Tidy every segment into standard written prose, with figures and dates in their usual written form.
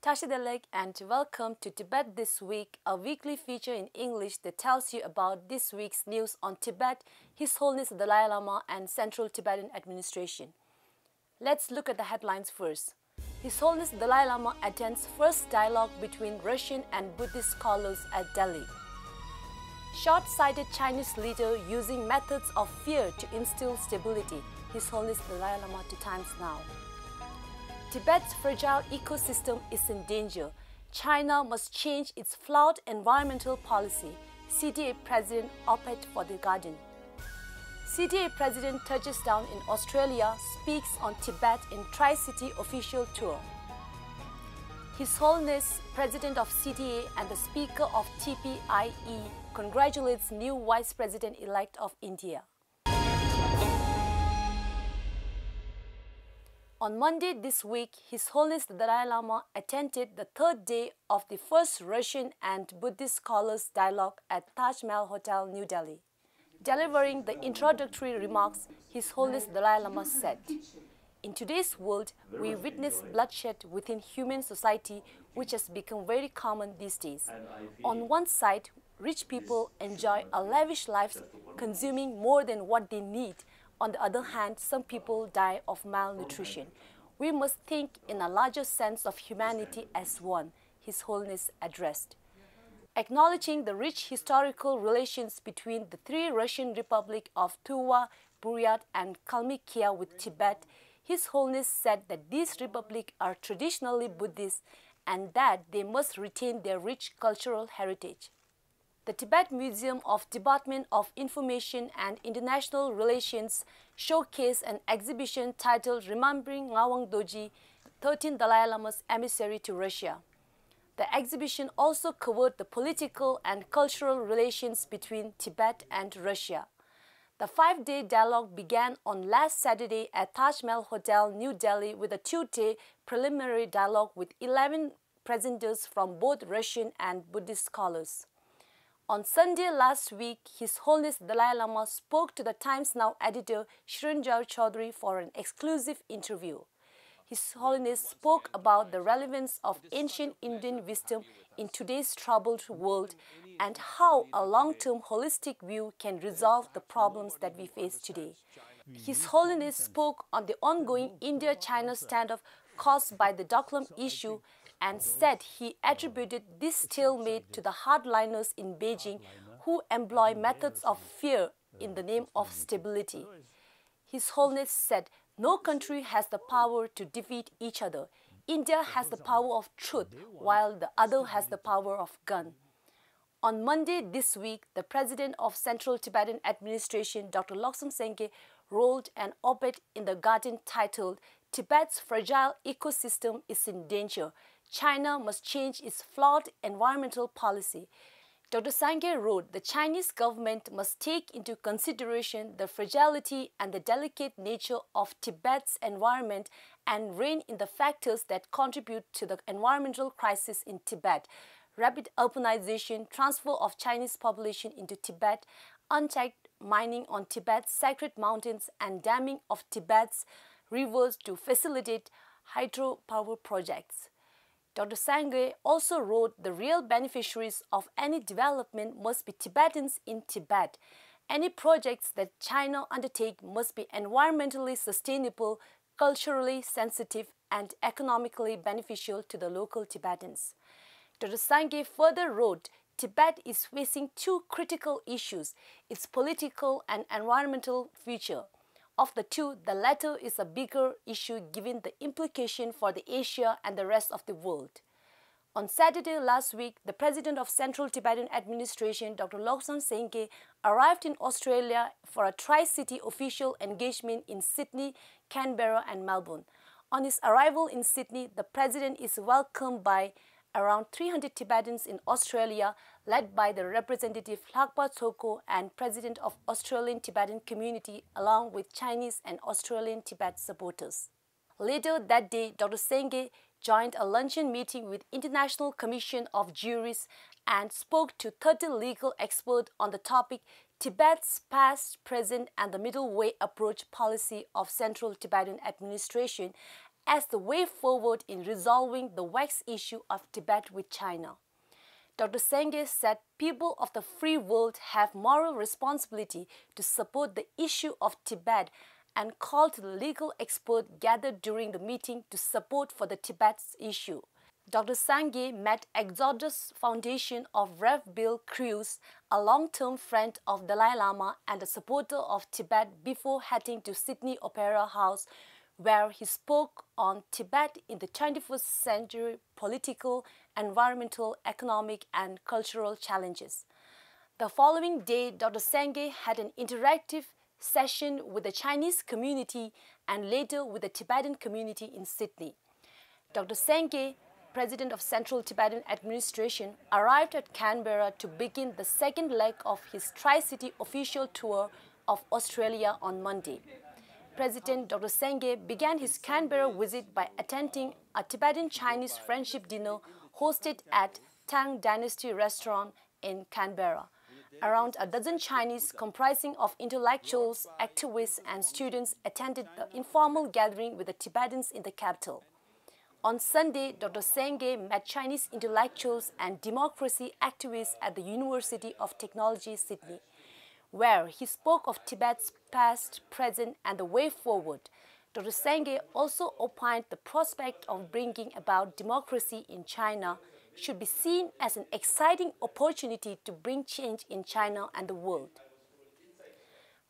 Tashi Delek and welcome to Tibet This Week, a weekly feature in English that tells you about this week's news on Tibet, His Holiness the Dalai Lama and Central Tibetan Administration. Let's look at the headlines first. His Holiness the Dalai Lama attends first dialogue between Russian and Buddhist scholars at Delhi. Short-sighted Chinese leader using methods of fear to instill stability, His Holiness the Dalai Lama to Times Now. Tibet's fragile ecosystem is in danger. China must change its flawed environmental policy, CTA President op-ed for The Guardian. CTA President touches down in Australia, speaks on Tibet in Tri-City official tour. His Holiness President of CTA and the Speaker of TPIE congratulates new Vice President-elect of India. On Monday this week, His Holiness the Dalai Lama attended the third day of the first Russian and Buddhist scholars dialogue at Taj Mahal Hotel, New Delhi. Delivering the introductory remarks, His Holiness the Dalai Lama said, "In today's world, we witness bloodshed within human society, which has become very common these days. On one side, rich people enjoy a lavish life, consuming more than what they need. On the other hand, some people die of malnutrition. We must think in a larger sense of humanity as one," His Holiness addressed. Acknowledging the rich historical relations between the three Russian republics of Tuva, Buryat and Kalmykia with Tibet, His Holiness said that these republics are traditionally Buddhist and that they must retain their rich cultural heritage. The Tibet Museum of Department of Information and International Relations showcased an exhibition titled Remembering Ngawang Dorji, 13th Dalai Lama's emissary to Russia. The exhibition also covered the political and cultural relations between Tibet and Russia. The 5-day dialogue began on last Saturday at Taj Mahal Hotel, New Delhi, with a 2-day preliminary dialogue with 11 presenters from both Russian and Buddhist scholars. On Sunday last week, His Holiness Dalai Lama spoke to the Times Now editor Srinjoy Chaudhary for an exclusive interview. His Holiness spoke about the relevance of ancient Indian wisdom in today's troubled world and how a long-term holistic view can resolve the problems that we face today. His Holiness spoke on the ongoing India-China standoff caused by the Doklam issue and said he attributed this stalemate to the hardliners in Beijing who employ methods of fear in the name of stability. His Holiness said, "No country has the power to defeat each other. India has the power of truth, while the other has the power of gun." On Monday this week, the President of Central Tibetan Administration, Dr. Lobsang Sengke, wrote an op-ed in The Guardian titled, "Tibet's fragile ecosystem is in danger. China must change its flawed environmental policy." Dr. Sengke wrote, "The Chinese government must take into consideration the fragility and the delicate nature of Tibet's environment and rein in the factors that contribute to the environmental crisis in Tibet: rapid urbanization, transfer of Chinese population into Tibet, unchecked mining on Tibet's sacred mountains, and damming of Tibet's rivers to facilitate hydropower projects." Dr. Sengke also wrote, "The real beneficiaries of any development must be Tibetans in Tibet. Any projects that China undertake must be environmentally sustainable, culturally sensitive, and economically beneficial to the local Tibetans." Dr. Sengke further wrote, "Tibet is facing two critical issues: its political and environmental future. Of the two, the latter is a bigger issue given the implication for the Asia and the rest of the world." On Saturday last week, the President of Central Tibetan Administration, Dr. Lobsang Sengke, arrived in Australia for a Tri-City official engagement in Sydney, Canberra and Melbourne. On his arrival in Sydney, the President is welcomed by around 300 Tibetans in Australia, led by the representative Lakpa Tsoko and President of Australian Tibetan Community, along with Chinese and Australian Tibet supporters. Later that day, Dr. Sengke joined a luncheon meeting with International Commission of Juries and spoke to 30 legal experts on the topic Tibet's past, present and the middle way approach policy of Central Tibetan Administration as the way forward in resolving the vexed issue of Tibet with China. Dr. Senge said people of the free world have moral responsibility to support the issue of Tibet and called to the legal expert gathered during the meeting to support for the Tibet's issue. Dr. Senge met Exodus Foundation of Rev. Bill Crews, a long-term friend of Dalai Lama and a supporter of Tibet, before heading to Sydney Opera House, where he spoke on Tibet in the 21st century political, environmental, economic and cultural challenges. The following day, Dr. Senge had an interactive session with the Chinese community and later with the Tibetan community in Sydney. Dr. Senge, President of Central Tibetan Administration, arrived at Canberra to begin the second leg of his Tri-City official tour of Australia on Monday. President Dr. Senge began his Canberra visit by attending a Tibetan-Chinese friendship dinner hosted at Tang Dynasty Restaurant in Canberra. Around a dozen Chinese, comprising of intellectuals, activists and students, attended the informal gathering with the Tibetans in the capital. On Sunday, Dr. Senge met Chinese intellectuals and democracy activists at the University of Technology, Sydney, where he spoke of Tibet's past, present and the way forward. Dr. Senge also opined the prospect of bringing about democracy in China should be seen as an exciting opportunity to bring change in China and the world.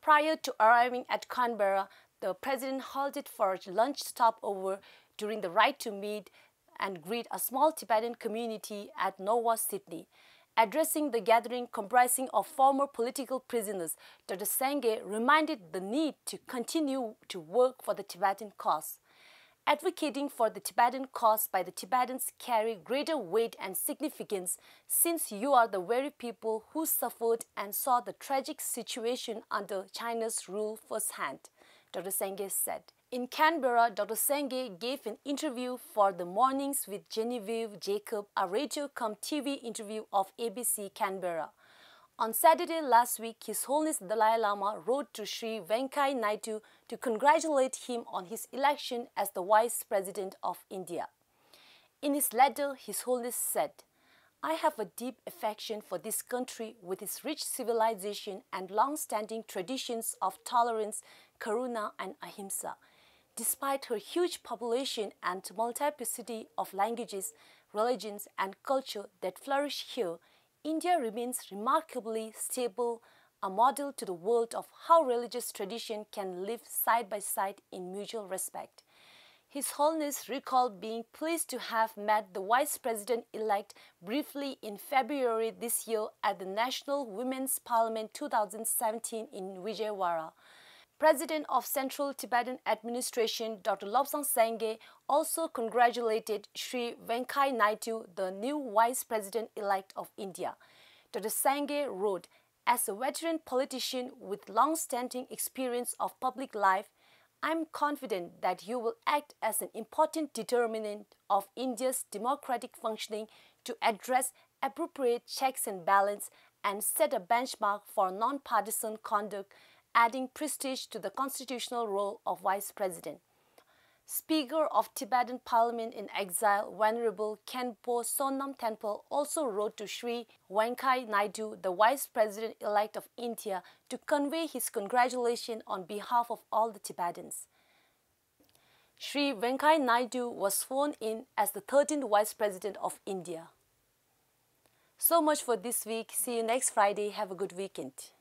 Prior to arriving at Canberra, the president halted for a lunch stopover during the right to meet and greet a small Tibetan community at Nova, Sydney. Addressing the gathering comprising of former political prisoners, Dr. Senge reminded the need to continue to work for the Tibetan cause. Advocating for the Tibetan cause by the Tibetans carry greater weight and significance, since you are the very people who suffered and saw the tragic situation under China's rule firsthand, Dr. Senge said. In Canberra, Dr. Senge gave an interview for The Mornings with Genevieve Jacob, a radio-cum-TV interview of ABC Canberra. On Saturday last week, His Holiness Dalai Lama wrote to Sri Venkaiah Naidu to congratulate him on his election as the Vice President of India. In his letter, His Holiness said, "I have a deep affection for this country with its rich civilization and long-standing traditions of tolerance, karuna and ahimsa. Despite her huge population and multiplicity of languages, religions and culture that flourish here, India remains remarkably stable, a model to the world of how religious tradition can live side by side in mutual respect." His Holiness recalled being pleased to have met the Vice President-elect briefly in February this year at the National Women's Parliament 2017 in Vijayawada. President of Central Tibetan Administration, Dr. Lobsang Senge, also congratulated Sri Venkaiah Naidu, the new Vice President-elect of India. Dr. Senge wrote, "As a veteran politician with long-standing experience of public life, I am confident that you will act as an important determinant of India's democratic functioning to address appropriate checks and balance and set a benchmark for non-partisan conduct, adding prestige to the constitutional role of Vice President." Speaker of Tibetan Parliament in Exile, Venerable Khenpo Sonam Tenpa, also wrote to Sri Venkaiah Naidu, the Vice President-elect of India, to convey his congratulations on behalf of all the Tibetans. Sri Venkaiah Naidu was sworn in as the 13th Vice President of India. So much for this week. See you next Friday. Have a good weekend.